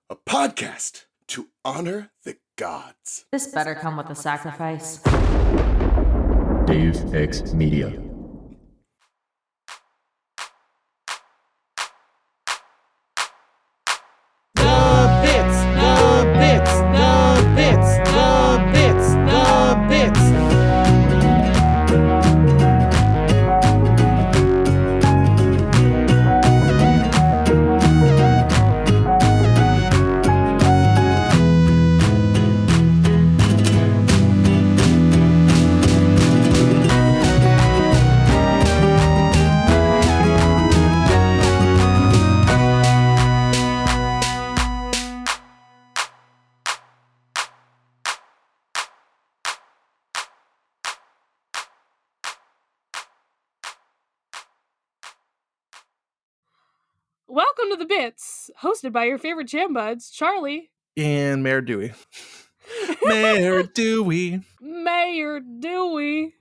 a podcast to honor the gods. This better come with a sacrifice. Dave X Media. The bits. Welcome to The Bits, hosted by your favorite jam buds, Charlie. And Mayor Dewey. Mayor Dewey. Mayor Dewey.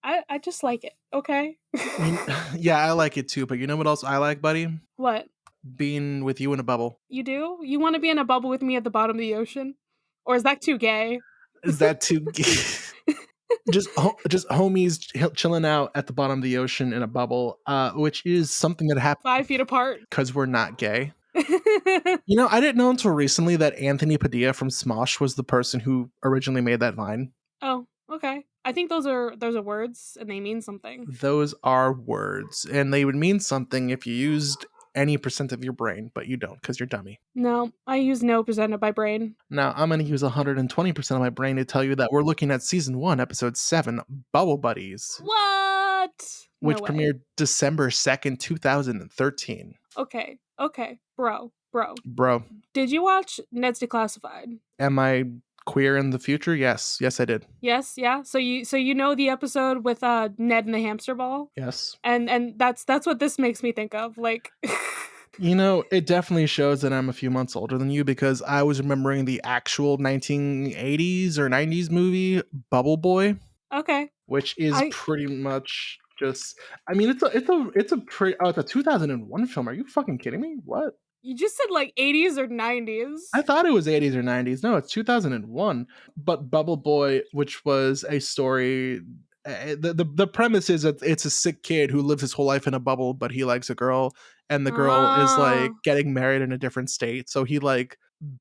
I just like it, okay? Yeah, I like it too, but you know what else I like, buddy? What? Being with you in a bubble. You do? You want to be in a bubble with me at the bottom of the ocean? Or is that too gay? Is that too just homies chilling out at the bottom of the ocean in a bubble, which is something that happened 5 feet apart. because we're not gay. You know, I didn't know until recently that Anthony Padilla from Smosh was the person who originally made that line. Oh, okay. I think those are words and they mean something. Those are words, and they would mean something if you used any percent of your brain, but you don't because you're dummy. No, I use no percent of my brain. Now, I'm going to use 120% of my brain to tell you that we're looking at Season 1, Episode 7, Bubble Buddies, What? which No way. premiered December 2nd, 2013. Okay, bro. Bro, Did you watch Ned's Declassified? am I queer in the future? Yes, I did. Yes, yeah. So you know the episode with Ned and the hamster ball? Yes. And that's what this makes me think of. Like You know, it definitely shows that I'm a few months older than you because I was remembering the actual 1980s or 90s movie Bubble Boy, okay. which is pretty much just. I mean, it's a 2001 film. Are you fucking kidding me? What? You just said like 80s or 90s. I thought it was 80s or 90s. No, it's 2001. But Bubble Boy, which was a story. The premise is that it's a sick kid who lives his whole life in a bubble, but he likes a girl, and the girl is like getting married in a different state. So he like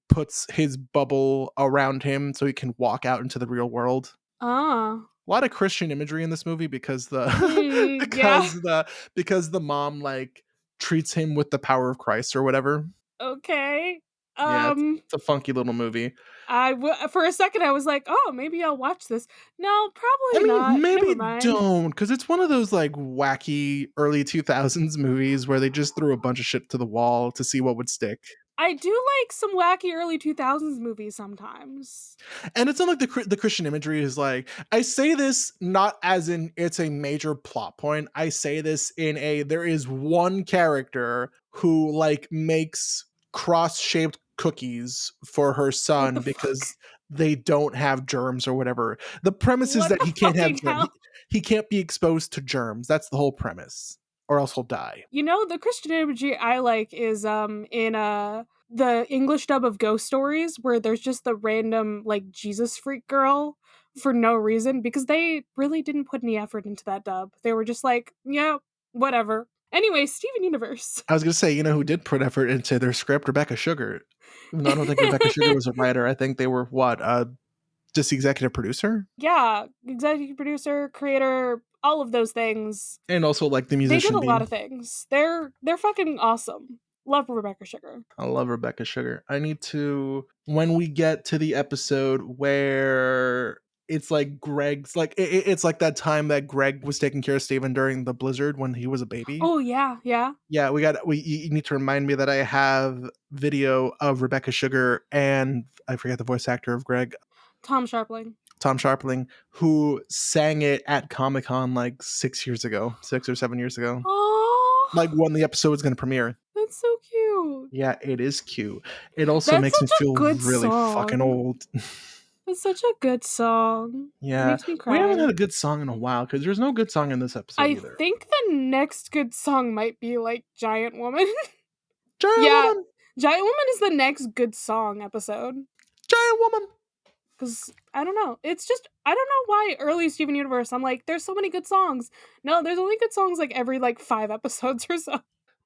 puts his bubble around him so he can walk out into the real world. Ah. A lot of Christian imagery in this movie because the because the mom like treats him with the power of Christ or whatever. Okay. Yeah, it's a funky little movie. For a second I was like, oh, maybe I'll watch this. No, probably not. Maybe don't, because it's one of those like wacky early 2000s movies where they just threw a bunch of shit to the wall to see what would stick. I do like some wacky early 2000s movies sometimes. And it's not like the Christian imagery is like, I say this not as in it's a major plot point. I say this in there is one character who like makes cross-shaped cookies for her son because they don't have germs or whatever. The premise is that he can't have germs. He can't be exposed to germs. That's the whole premise. Or else he'll die. You know, the Christian imagery I like is in the English dub of Ghost Stories, where there's just the random like Jesus freak girl for no reason, because they really didn't put any effort into that dub. They were just like, yeah, whatever. Anyway, Steven Universe. I was gonna say, you know who did put effort into their script? Rebecca Sugar. Even though I don't think Rebecca Sugar was a writer. I think they were just the executive producer? Yeah, executive producer, creator, all of those things. And also like the musician. They did a lot of things. They're fucking awesome. Love Rebecca Sugar. I love Rebecca Sugar. I need to, when we get to the episode where it's like Greg's like it's like that time that Greg was taking care of Steven during the blizzard when he was a baby. Oh yeah. Yeah, you need to remind me that I have video of Rebecca Sugar and I forget the voice actor of Greg. Tom Sharpling, who sang it at Comic-Con like 6 or 7 years ago. Oh, like when the episode was going to premiere. That's so cute. Yeah, it is cute. It also makes me feel really fucking old. It's such a good song. Yeah. It makes me cry. We haven't had a good song in a while because there's no good song in this episode either. I think the next good song might be like Giant Woman. Giant Woman? Giant Woman is the next good song episode. Giant Woman. Because I don't know. It's just, I don't know why early Steven Universe, I'm like, there's so many good songs. No, there's only good songs like every like 5 episodes or so.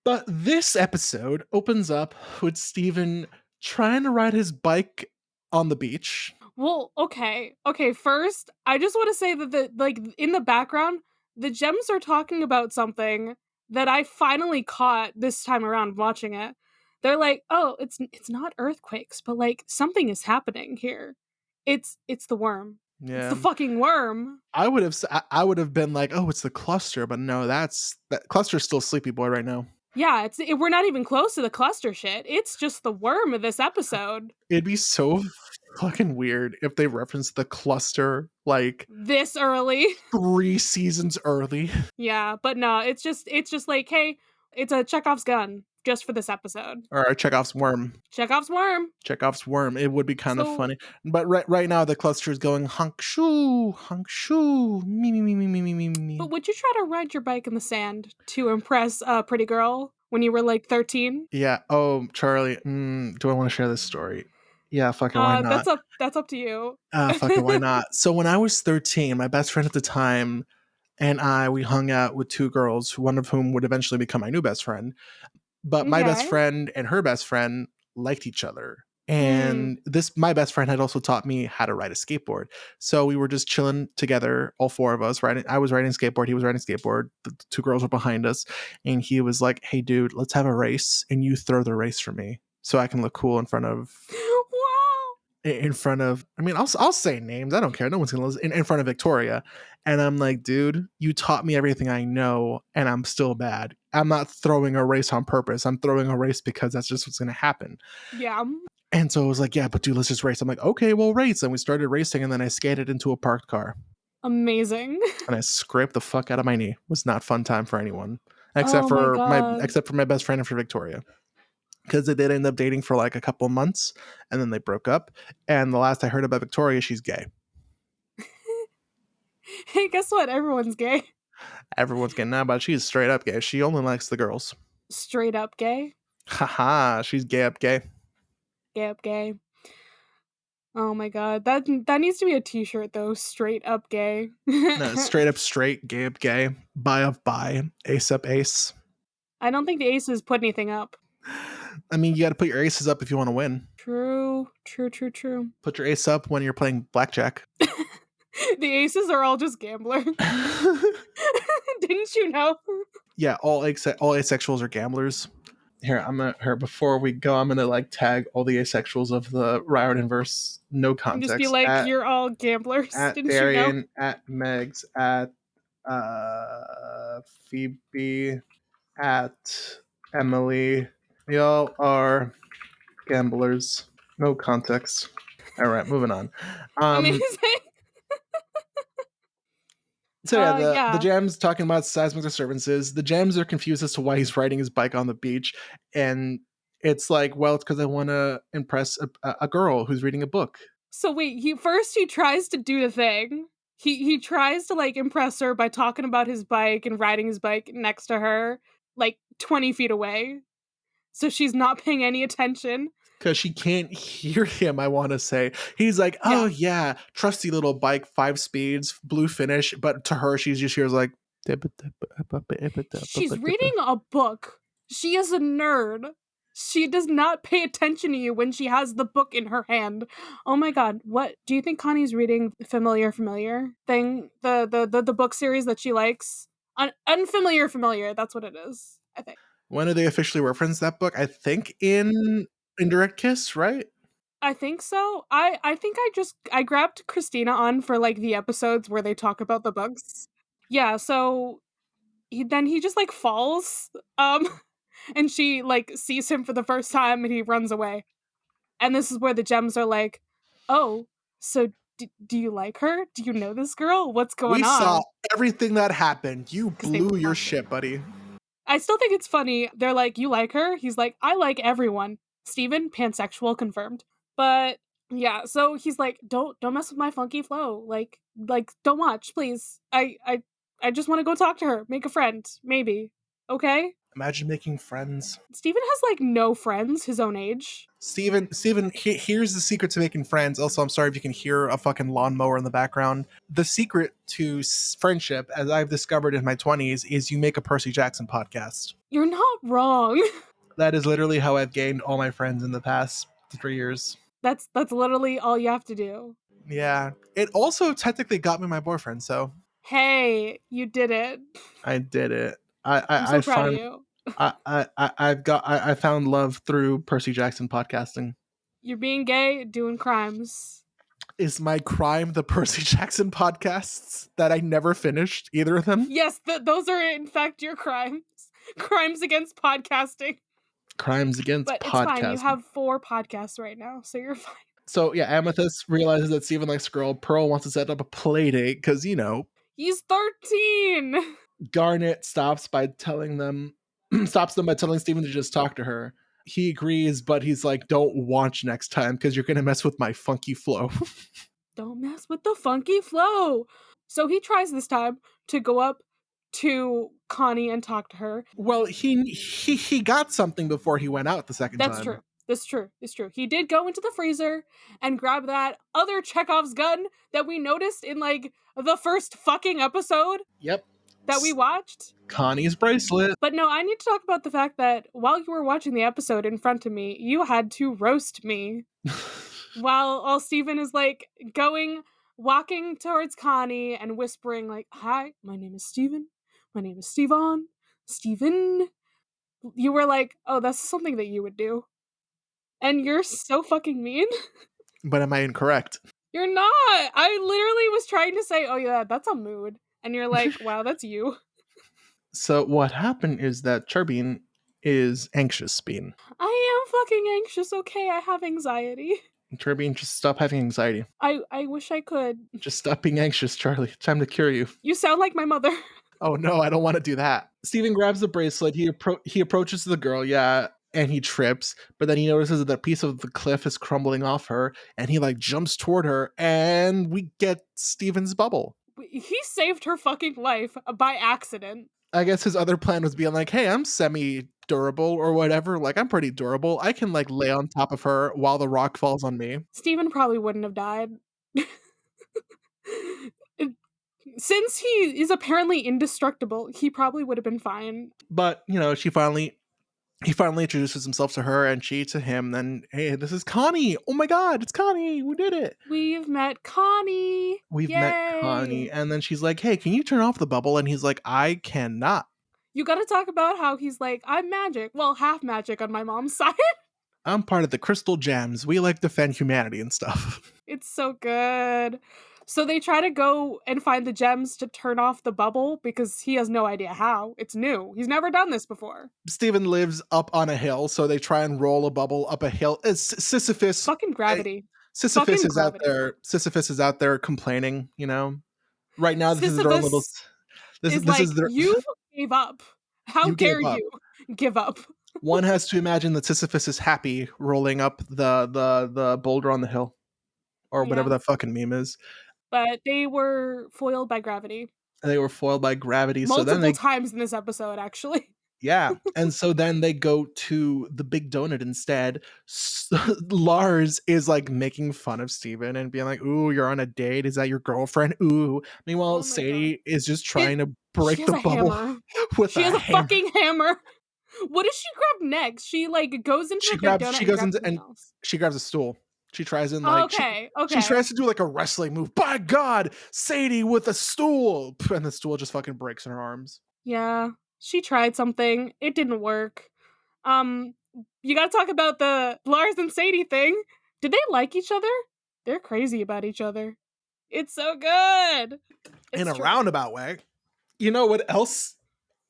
But this episode opens up with Steven trying to ride his bike on the beach. Well, okay. Okay, first, I just want to say that the like in the background, the gems are talking about something that I finally caught this time around watching it. They're like, "Oh, it's not earthquakes, but like something is happening here. It's the worm. It's Yeah. the fucking worm." I would have been like, oh, it's the cluster, but no, that cluster's still Sleepy Boy right now. Yeah, we're not even close to the cluster shit. It's just the worm of this episode. It'd be so fucking weird if they referenced the cluster like This early. 3 seasons early. Yeah, but no, it's just like, hey, it's a Chekhov's gun just for this episode. Or Chekhov's worm. Chekhov's worm. Chekhov's worm. It would be kind of So- funny. But right now the cluster is going honk shoo, me me me me me me me me. But would you try to ride your bike in the sand to impress a pretty girl when you were like 13? Yeah. Oh, Charlie. Do I want to share this story? Yeah. Fucking why not? That's up to you. Fucking why not? So when I was 13, my best friend at the time and we hung out with 2 girls, one of whom would eventually become my new best friend. But my best Okay. friend and her best friend liked each other. And my best friend had also taught me how to ride a skateboard. So we were just chilling together, all 4 of us riding. I was riding a skateboard. He was riding a skateboard. The 2 girls were behind us. And he was like, hey, dude, let's have a race. And you throw the race for me so I can look cool in front of, I mean, I'll say names. I don't care. No one's going to listen. In front of Victoria. And I'm like, dude, you taught me everything I know and I'm still bad. I'm not throwing a race on purpose. I'm throwing a race because that's just what's going to happen. Yeah. And so I was like, yeah, but dude, let's just race. I'm like, okay, we'll race. And we started racing and then I skated into a parked car Amazing. and I scraped the fuck out of my knee. It was not fun time for anyone except Oh for my God. except for my best friend and for Victoria. Because they did end up dating for like a couple months and then they broke up. And the last I heard about Victoria, she's gay. Hey, guess what? Everyone's gay. Everyone's getting out, but she's straight up gay. She only likes the girls. Straight up gay. Haha, she's gay up gay. Gay up gay. Oh my God. That needs to be a t-shirt though. Straight up gay. No, straight up straight, gay up gay, bi up bi, ace up ace. I don't think the aces put anything up. I mean, you got to put your aces up if you want to win. True. Put your ace up when you're playing blackjack. The aces are all just gamblers. Didn't you know? Yeah, all asexuals are gamblers. Here, before we go, I'm gonna like tag all the asexuals of the Riot Inverse, no And context. just be like, you're all gamblers. at Didn't you know? Darian, at Megs, at Phoebe, at Emily. Y'all are gamblers. No context. All right, moving on. Amazing. So yeah, the Yeah. Gems talking about seismic disturbances. The Gems are confused as to why he's riding his bike on the beach, and it's like, well, it's because I want to impress a girl who's reading a book. So wait, he tries to do the thing. He tries to like impress her by talking about his bike and riding his bike next to her, like 20 feet away. So she's not paying any attention. Because she can't hear him, I want to say. He's like, oh yeah, trusty little bike, 5 speeds, blue finish. But to her, she just hears like... She's reading a book. She is a nerd. She does not pay attention to you when she has the book in her hand. Oh my God, what? Do you think Connie's reading Familiar thing? The book series that she likes? Unfamiliar, that's what it is, I think. When do they officially reference that book? I think in Indirect Kiss, right? I think so. I think I grabbed Christina on for like the episodes where they talk about the books. Yeah, so he just like falls and she like sees him for the first time and he runs away. And this is where the Gems are like, "Oh, so do you like her? Do you know this girl? What's going on?" We saw everything that happened. You 'Cause they blew your blocked shit, buddy. I still think it's funny. They're like, "You like her?" He's like, "I like everyone." Steven, pansexual confirmed. But yeah, so he's like, don't mess with my funky flow. Like don't watch, please. I just want to go talk to her, make a friend, maybe. Okay? Imagine making friends. Steven has like no friends his own age. Steven, here's the secret to making friends. Also, I'm sorry if you can hear a fucking lawnmower in the background. The secret to friendship, as I've discovered in my 20s, is you make a Percy Jackson podcast. You're not wrong. That is literally how I've gained all my friends in the past 3 years. That's literally all you have to do. Yeah. It also technically got me my boyfriend, so Hey, you did it. I did it. I'm so proud of you. I found love through Percy Jackson podcasting. You're being gay, doing crimes. Is my crime the Percy Jackson podcasts that I never finished, either of them? Yes, those are in fact your crimes. Crimes against podcasting. Crimes against But podcasting. it's fine. You have 4 podcasts right now, so you're fine. So yeah, Amethyst realizes that Steven likes a girl. Pearl wants to set up a play date because, you know, He's 13. Garnet stops them by telling Steven to just talk to her. He agrees, but he's like, don't watch next time because you're gonna mess with my funky flow. Don't mess with the funky flow. So he tries this time to go up to Connie and talk to her. Well, he got something before he went out the second time. That's true. That's true. It's true. He did go into the freezer and grab that other Chekhov's gun that we noticed in like the first fucking episode. Yep. That we watched. Connie's bracelet. But no, I need to talk about the fact that while you were watching the episode in front of me, you had to roast me. while Steven is like walking towards Connie and whispering like, "Hi, my name is Steven. My name is Steven. Steven." You were like, "Oh, that's something that you would do." And you're so fucking mean. But am I incorrect? You're not. I literally was trying to say, "Oh yeah, that's a mood." And you're like, "Wow, that's you." So what happened is that Charbin is anxious, Bean. I am fucking anxious, okay? I have anxiety. Charbin, just stop having anxiety. I wish I could. Just stop being anxious, Charlie. Time to cure you. You sound like my mother. Oh no, I don't want to do that. Steven grabs the bracelet. He approaches the girl, yeah, and he trips, but then he notices that a piece of the cliff is crumbling off her, and he like jumps toward her, and we get Steven's bubble. He saved her fucking life by accident. I guess his other plan was being like, hey, I'm semi-durable or whatever. Like, I'm pretty durable. I can, like, lay on top of her while the rock falls on me. Steven probably wouldn't have died. Since he is apparently indestructible, he probably would have been fine. But, you know, he finally introduces himself to her and she to him. Then, hey, this is Connie. Oh my God, it's Connie. We did it. We've met Connie. We've Yay. met Connie. And then she's like, hey, can you turn off the bubble? And he's like, I cannot. You gotta talk about how he's like, I'm magic. Well, half magic on my mom's side. I'm part of the Crystal Gems. We like defend humanity and stuff. It's so good. So they try to go and find the gems to turn off the bubble because he has no idea how. It's new. He's never done this before. Steven lives up on a hill, so they try and roll a bubble up a hill. It's Sisyphus. Fucking gravity. Sisyphus is out there. Sisyphus is out there complaining, you know. Right now, this is their own little. This is their. You gave up. How dare you give up? One has to imagine that Sisyphus is happy rolling up the boulder on the hill, or whatever that fucking meme is. But they were foiled by gravity. They were foiled by gravity. Multiple times in this episode, actually. Yeah. And so then they go to the Big Donut instead. Lars is like making fun of Steven and being like, ooh, you're on a date. Is that your girlfriend? Ooh. Meanwhile, Sadie is just trying to break the bubble with She has a fucking hammer. What does she grab next? She like goes into the Big Donut she grabs a stool. She tries and like she tries to do like a wrestling move. By God, Sadie with a stool, and the stool just fucking breaks in her arms. Yeah, she tried something. It didn't work. You gotta talk about the Lars and Sadie thing. Did they like each other? They're crazy about each other. It's so good. In a roundabout way. You know what else?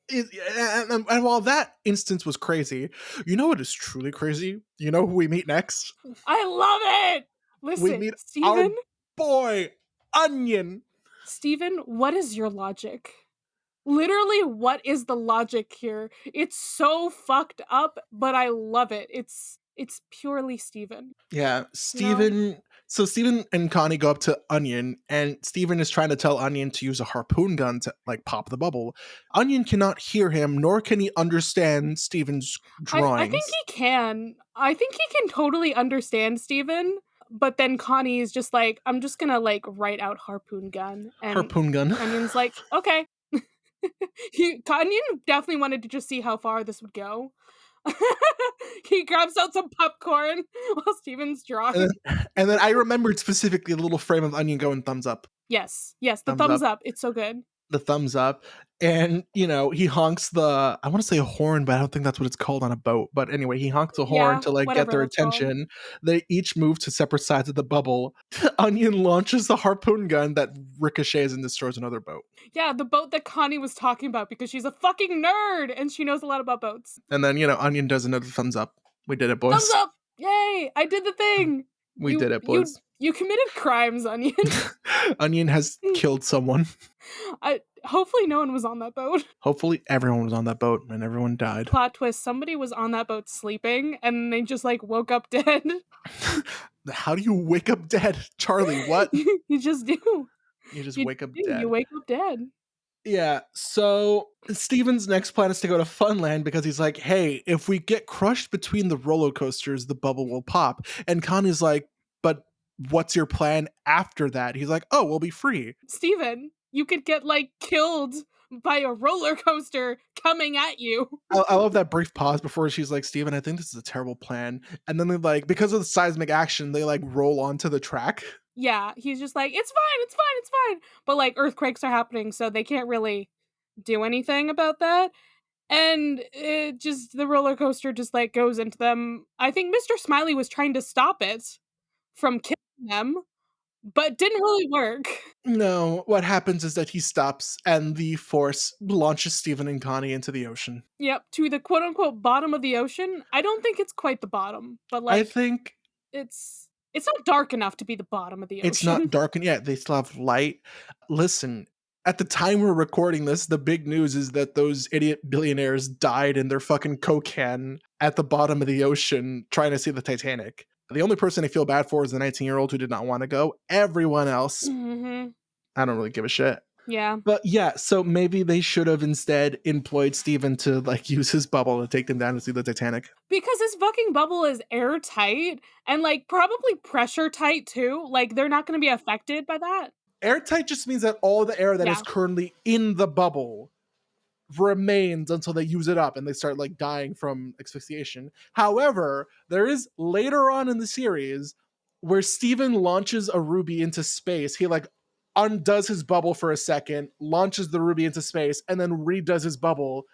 And while that instance was crazy, you know what is truly crazy? You know who we meet next? I love it! Listen, we meet Steven, our boy, Onion. Steven, what is your logic? Literally, what is the logic here? It's so fucked up, but I love it. It's It's purely Steven. Yeah, Steven. So Steven and Connie go up to Onion, and Steven is trying to tell Onion to use a harpoon gun to like pop the bubble. Onion cannot hear him, nor can he understand Steven's drawings. I think he can. I think he can totally understand Steven, but then Connie is just like, I'm just gonna like write out harpoon gun. And Harpoon gun. Onion's like, okay. Onion definitely wanted to just see how far this would go. He grabs out some popcorn while Steven's drawing. And then I remembered specifically the little frame of Onion going thumbs up. Yes, the thumbs up. It's so good. The thumbs up. And, you know, he honks the, I want to say a horn, but I don't think that's what it's called on a boat. But anyway, he honks a horn to like get their attention. They each move to separate sides of the bubble. Onion launches the harpoon gun that ricochets and destroys another boat. Yeah, the boat that Connie was talking about because she's a fucking nerd and she knows a lot about boats. And then, you know, Onion does another thumbs up. We did it, boys. Thumbs up! Yay! I did the thing! We did it, boys. You committed crimes, Onion. Onion has killed someone. Hopefully no one was on that boat. Hopefully everyone was on that boat and everyone died. Plot twist, somebody was on that boat sleeping and they just like woke up dead. How do you wake up dead? Charlie, what? You just do. You just wake up dead. You wake up dead. Yeah, so Steven's next plan is to go to Funland because he's like, hey, if we get crushed between the roller coasters, the bubble will pop. And Connie's like, but what's your plan after that? He's like, oh, we'll be free. Steven, you could get like killed by a roller coaster coming at you. I love that brief pause before she's like, Steven, I think this is a terrible plan. And then they like, because of the seismic action, they like roll onto the track. Yeah, he's just like, it's fine. But like earthquakes are happening, so they can't really do anything about that. And it just, the roller coaster just like goes into them. I think Mr. Smiley was trying to stop it from killing them, but didn't really work. No, what happens is that he stops and the force launches Steven and Connie into the ocean. Yep, to the quote unquote bottom of the ocean. I don't think it's quite the bottom, but like I think it's not dark enough to be the bottom of the ocean. It's not dark, and yeah, they still have light. Listen, at the time we're recording this, the big news is that those idiot billionaires died in their fucking Coke can at the bottom of the ocean trying to see the Titanic. The only person I feel bad for is the 19-year-old who did not want to go. Everyone else, I don't really give a shit. Yeah. But yeah, so maybe they should have instead employed Steven to like use his bubble to take them down to see the Titanic. Because his fucking bubble is airtight and like probably pressure tight too. Like they're not going to be affected by that. Airtight just means that all the air that is currently in the bubble remains until they use it up and they start like dying from asphyxiation. However, there is later on in the series where Steven launches a ruby into space. He like undoes his bubble for a second, launches the ruby into space, and then redoes his bubble,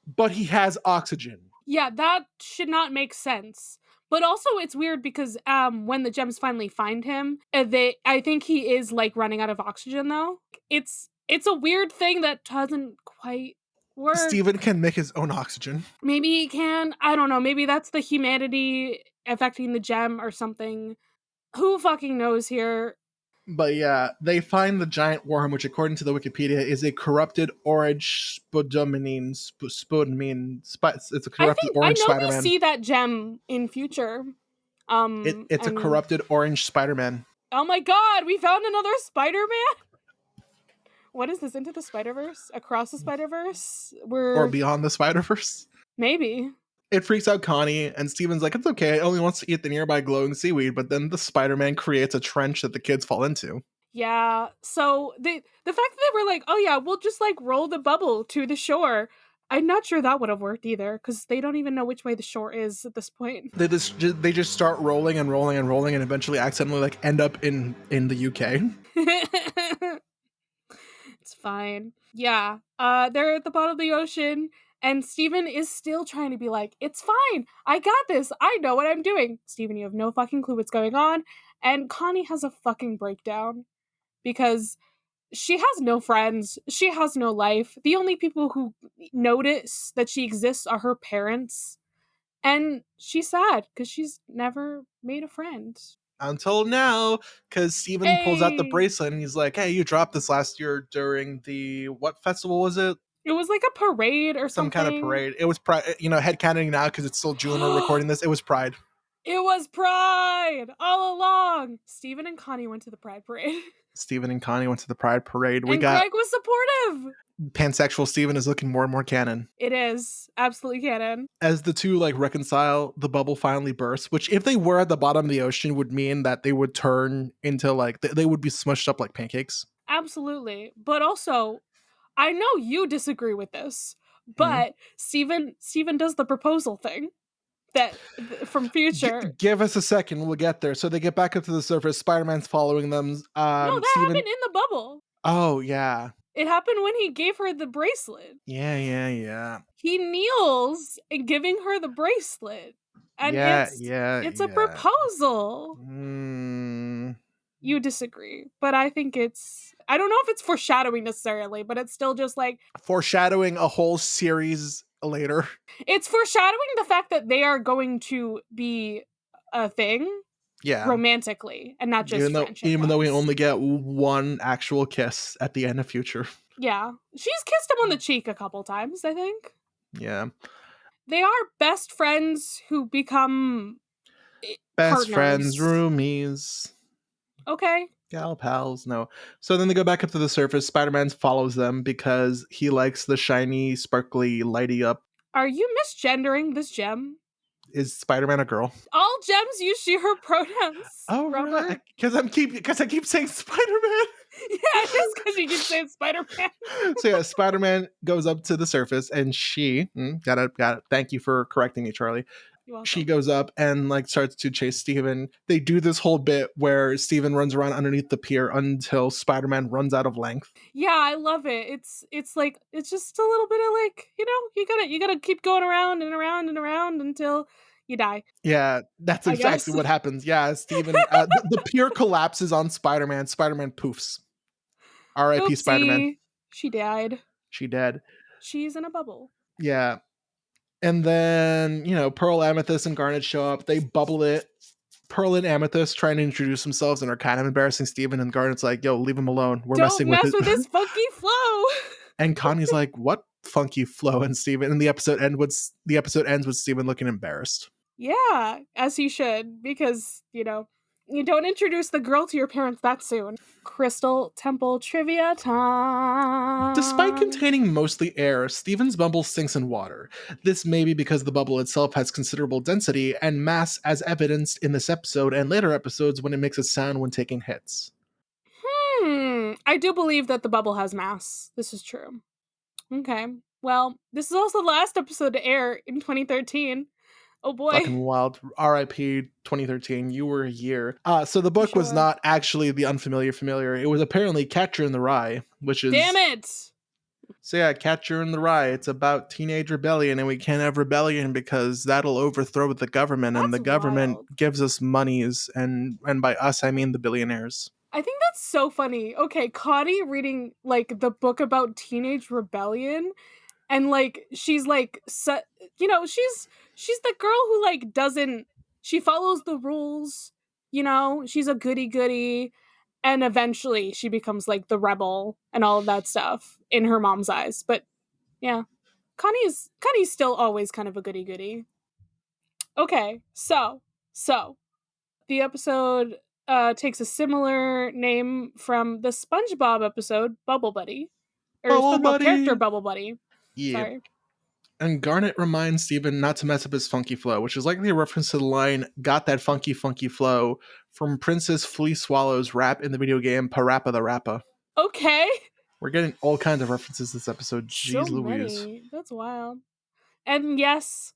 but he has oxygen. Yeah, that should not make sense. But also it's weird because when the gems finally find him, I think he is like running out of oxygen though. It's a weird thing that doesn't quite work. Steven can make his own oxygen. Maybe he can. I don't know. Maybe that's the humanity affecting the gem or something. Who fucking knows here? But yeah, they find the giant worm, which according to the Wikipedia is a corrupted orange spodumene. It's a corrupted orange Spider-Man. I know we see that gem in future. It's a corrupted orange Spider-Man. Oh my god, we found another Spider-Man? What is this, Into the Spider-Verse? Across the Spider-Verse? Or Beyond the Spider-Verse? Maybe. It freaks out Connie, and Steven's like, it's okay, it only wants to eat the nearby glowing seaweed, but then the Spider-Man creates a trench that the kids fall into. Yeah, so the fact that they were like, oh yeah, we'll just like roll the bubble to the shore, I'm not sure that would have worked either, because they don't even know which way the shore is at this point. They just start rolling and rolling and rolling and eventually accidentally like end up in the UK. It's fine. Yeah, they're at the bottom of the ocean, and Steven is still trying to be like, it's fine, I got this, I know what I'm doing. Steven, you have no fucking clue what's going on. And Connie has a fucking breakdown because she has no friends, she has no life. The only people who notice that she exists are her parents. And she's sad because she's never made a friend. Until now, because Steven pulls out the bracelet and he's like, hey, you dropped this last year during the, what festival was it? It was like a parade or something. Some kind of parade. It was Pride, headcanoning now because it's still June we're recording this. It was Pride. It was Pride all along. Steven and Connie went to the Pride Parade. Steven and Connie went to the Pride Parade. We and got Greg was supportive. pansexual Steven is looking more and more canon. It is absolutely canon. As the two like reconcile, the bubble finally bursts, which if they were at the bottom of the ocean would mean that they would turn into like they would be smushed up like pancakes. Absolutely. But also, I know you disagree with this, but Steven does the proposal thing that from Future. Give us a second, we'll get there. So they get back up to the surface. Spider-Man's following them. No, that happened in the bubble. Oh yeah. It happened when he gave her the bracelet. Yeah. He kneels and giving her the bracelet. And it's a proposal. You disagree, but I think I don't know if it's foreshadowing necessarily, but it's still just like foreshadowing a whole series later. It's foreshadowing the fact that they are going to be a thing, romantically, and not just even though we only get one actual kiss at the end of Future. Yeah, she's kissed him on the cheek a couple times, I think. Yeah, they are best friends who become best partners. Friends, roomies. Okay. Gal pals, no. So then they go back up to the surface. Spider-Man follows them because he likes the shiny, sparkly, lighty up. Are you misgendering this gem? Is Spider-Man a girl? All gems use she, her pronouns. Oh, right. Because I keep saying Spider-Man. Yeah, just because you keep saying Spider-Man. So yeah, Spider-Man goes up to the surface and she got it. Thank you for correcting me, Charlie. She goes up and like starts to chase Steven. They do this whole bit where Steven runs around underneath the pier until Spider-Man runs out of length. Yeah, I love it. It's like it's just a little bit of like, you gotta keep going around and around and around until you die. Yeah, that's exactly what happens. Yeah, Steven the pier collapses on Spider-Man. Spider-Man poofs. R.I.P. Spider-Man. She died. She dead. She's in a bubble. Yeah. And then, Pearl, Amethyst, and Garnet show up. They bubble it. Pearl and Amethyst trying to introduce themselves and are kind of embarrassing Steven. And Garnet's like, yo, leave him alone. We're messing with Don't mess with his funky flow. And Connie's like, what funky flow? And Steven, and the episode ends with Steven looking embarrassed. Yeah, as he should, because, you don't introduce the girl to your parents that soon. Crystal Temple trivia time. Despite containing mostly air, Steven's bubble sinks in water. This may be because the bubble itself has considerable density and mass as evidenced in this episode and later episodes when it makes a sound when taking hits. I do believe that the bubble has mass. This is true. Okay. Well, this is also the last episode to air in 2013. Oh boy. Fucking wild. R.I.P. 2013. You were a year. So the book was not actually The Unfamiliar Familiar. It was apparently Catcher in the Rye, which is... Damn it! So yeah, Catcher in the Rye. It's about teenage rebellion, and we can't have rebellion because that'll overthrow the government, and the government gives us monies, and by us, I mean the billionaires. I think that's so funny. Okay, Connie reading, like, the book about teenage rebellion, and, like, she's, like, she's the girl who, like, she follows the rules, she's a goody-goody, and eventually she becomes, like, the rebel and all of that stuff in her mom's eyes. But, yeah, Connie's still always kind of a goody-goody. Okay, so, the episode takes a similar name from the SpongeBob episode, Bubble Buddy. Or SpongeBob character Bubble Buddy. Yeah. Sorry. And Garnet reminds Steven not to mess up his funky flow, which is likely a reference to the line, got that funky, funky flow, from Princess Flea Swallow's rap in the video game Parappa the Rappa. Okay. We're getting all kinds of references this episode. Jeez so Louise. Many. That's wild. And yes,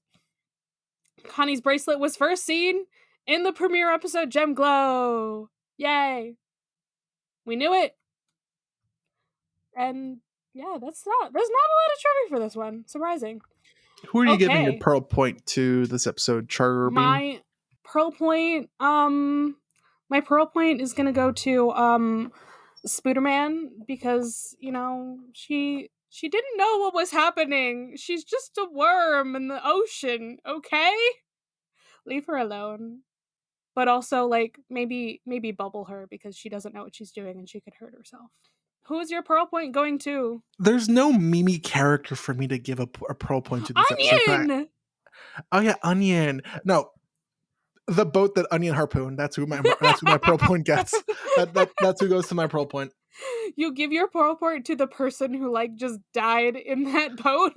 Connie's bracelet was first seen in the premiere episode Gem Glow. Yay. We knew it. And yeah, there's not a lot of trivia for this one. Surprising. Who are you giving your Pearl Point to this episode, Charby? My Pearl Point is gonna go to Spooderman because, she didn't know what was happening. She's just a worm in the ocean, okay? Leave her alone. But also, like, maybe bubble her because she doesn't know what she's doing and she could hurt herself. Who is your Pearl Point going to? There's no Mimi character for me to give a Pearl Point to this episode. Onion! Oh yeah, Onion. No, The boat that Onion harpooned. That's who my pearl point gets. That's who goes to my pearl point. You give your pearl point to the person who like just died in that boat.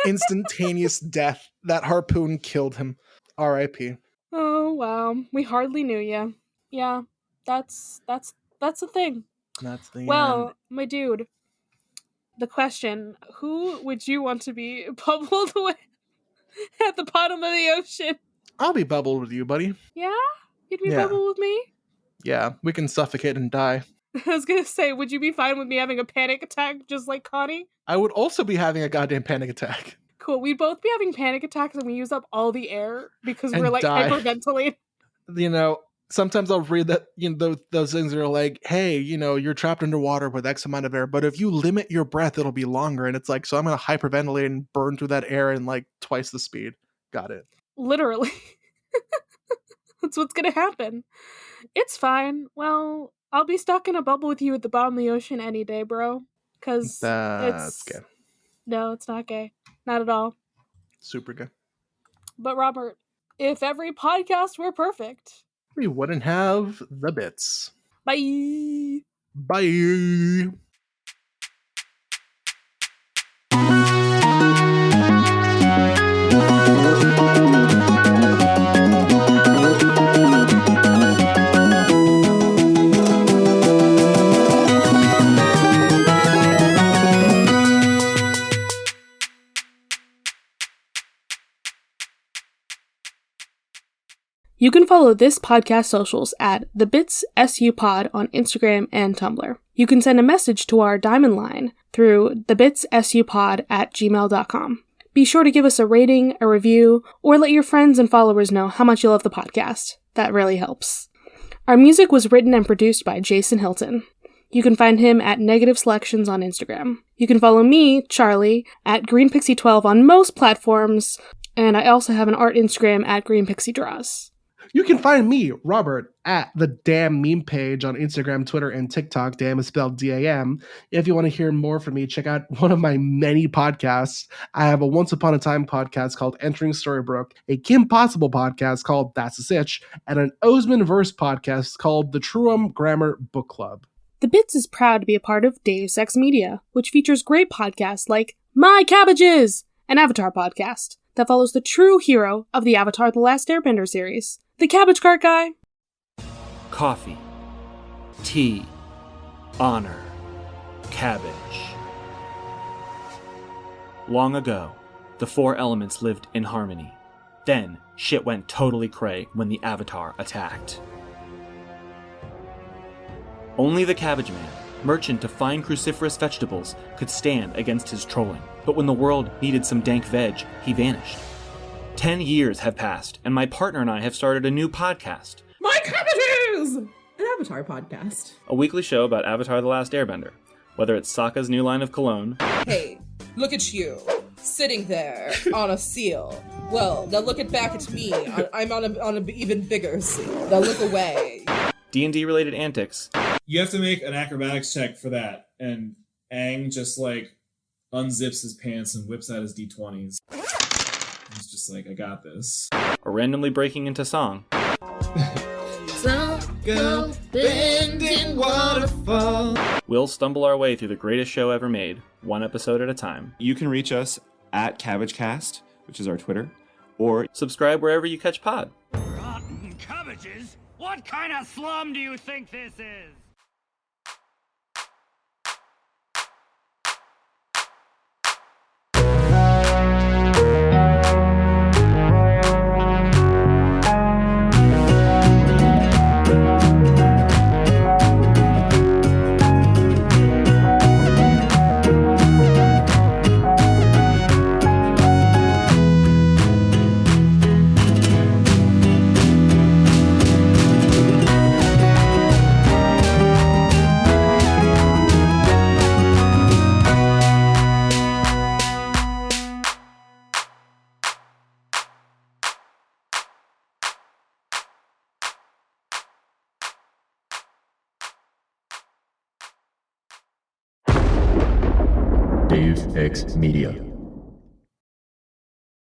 Instantaneous death. That harpoon killed him. R.I.P. Oh wow, we hardly knew you. Yeah, that's the thing. That's the Well, end. my dude, the question: who would you want to be bubbled with at the bottom of the ocean? I'll be bubbled with you, buddy. Yeah, you'd be Yeah. bubbled with me. Yeah, we can suffocate and die. I was gonna say, would you be fine with me having a panic attack just like Connie? I would also be having a goddamn panic attack. Cool. We'd both be having panic attacks and we use up all the air because And we're like die. hyperventilating. You know, sometimes I'll read that, you know, those things that are like, hey, you know, you're trapped underwater with X amount of air, but if you limit your breath, it'll be longer. And it's like, so I'm going to hyperventilate and burn through that air in like twice the speed. Got it. Literally. That's what's gonna happen. It's fine. Well, I'll be stuck in a bubble with you at the bottom of the ocean any day, bro. Because That's gay. No, it's not gay. Not at all. Super gay. But Robert, if every podcast were perfect. We wouldn't have the bits. Bye. Bye. You can follow this podcast socials at The Bits SU Pod on Instagram and Tumblr. You can send a message to our Diamond line through thebitssupod@gmail.com. Be sure to give us a rating, a review, or let your friends and followers know how much you love the podcast. That really helps. Our music was written and produced by Jason Hilton. You can find him at Negative Selections on Instagram. You can follow me, Charlie, at GreenPixie12 on most platforms, and I also have an art Instagram at GreenPixieDraws. You can find me, Robert, at the Damn Meme page on Instagram, Twitter, and TikTok. Damn is spelled D-A-M. If you want to hear more from me, check out one of my many podcasts. I have a Once Upon a Time podcast called Entering Storybrooke, a Kim Possible podcast called That's a Sitch, and an Oseman Verse podcast called the Truum Grammar Book Club. The Bits is proud to be a part of Deus Ex Media, which features great podcasts like My Cabbages, an Avatar podcast that follows the true hero of the Avatar The Last Airbender series, the Cabbage Cart Guy. Coffee, tea, honor, cabbage. Long ago, the four elements lived in harmony. Then, shit went totally cray when the Avatar attacked. Only the Cabbage Man, merchant of fine cruciferous vegetables, could stand against his trolling. But when the world needed some dank veg, he vanished. 10 years have passed, and my partner and I have started a new podcast. My Cabbages! An Avatar podcast. A weekly show about Avatar The Last Airbender. Whether it's Sokka's new line of cologne, Hey, look at you, sitting there on a seal. Well, now look back at me. I'm on an even bigger seal. Now look away. D&D related antics, You have to make an acrobatics check for that, and Aang just like unzips his pants and whips out his d20s. He's just like, I got this. or randomly breaking into song. Go bending waterfall. We'll stumble our way through the greatest show ever made, one episode at a time. You can reach us at CabbageCast, which is our Twitter, or Subscribe wherever you catch pod. Rotten cabbages? What kind of slum do you think this is? Deus Ex Media.